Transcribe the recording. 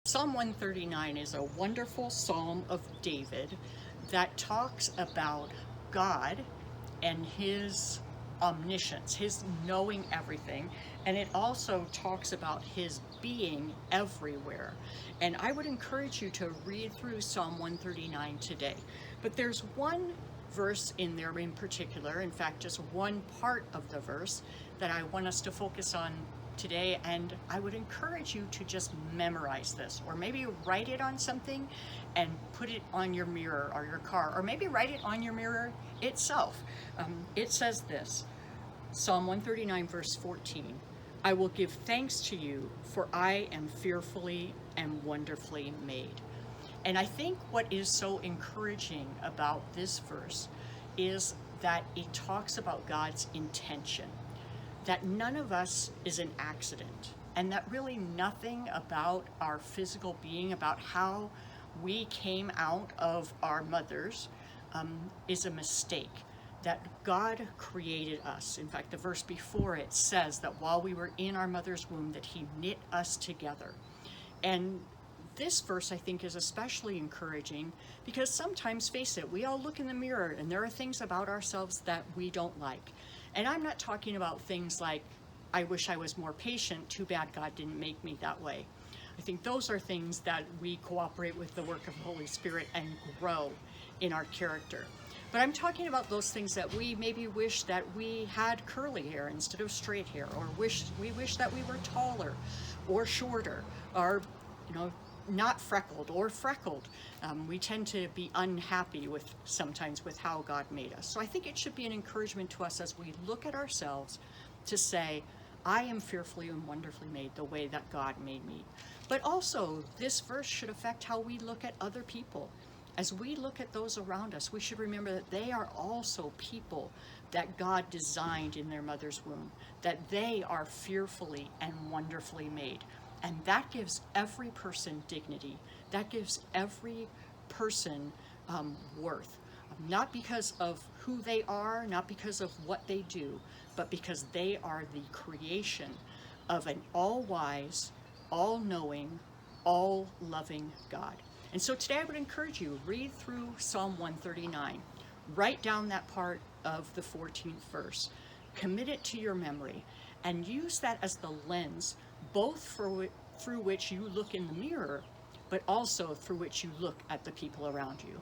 Psalm 139 is a wonderful psalm of David that talks about God and his omniscience, his knowing everything, and it also talks about his being everywhere. And I would encourage you to read through Psalm 139 today. But there's one verse in there in particular, in fact, just one part of the verse that I want us to focus on today, and I would encourage you to just memorize this, or maybe write it on something and put it on your mirror or your car, or maybe write it on your mirror itself. It says this, Psalm 139 verse 14, I will give thanks to you, for I am fearfully and wonderfully made. And I think what is so encouraging about this verse is that it talks about God's intention, that none of us is an accident, and that really nothing about our physical being, about how we came out of our mothers, is a mistake, that God created us. In fact, the verse before it says that while we were in our mother's womb, that he knit us together. And this verse, I think, is especially encouraging because sometimes, face it, we all look in the mirror and there are things about ourselves that we don't like. And I'm not talking about things like, I wish I was more patient, too bad God didn't make me that way. I think those are things that we cooperate with the work of the Holy Spirit and grow in our character. But I'm talking about those things that we maybe wish that we had curly hair instead of straight hair, or we wish that we were taller or shorter, or not freckled or freckled. We tend to be unhappy sometimes with how God made us. So I think it should be an encouragement to us as we look at ourselves to say, I am fearfully and wonderfully made the way that God made me. But also, this verse should affect how we look at other people. As we look at those around us, we should remember that they are also people that God designed in their mother's womb, that they are fearfully and wonderfully made. And that gives every person dignity. That gives every person worth. Not because of who they are, not because of what they do, but because they are the creation of an all-wise, all-knowing, all-loving God. And so today I would encourage you, read through Psalm 139. Write down that part of the 14th verse. Commit it to your memory and use that as the lens both through which you look in the mirror, but also through which you look at the people around you.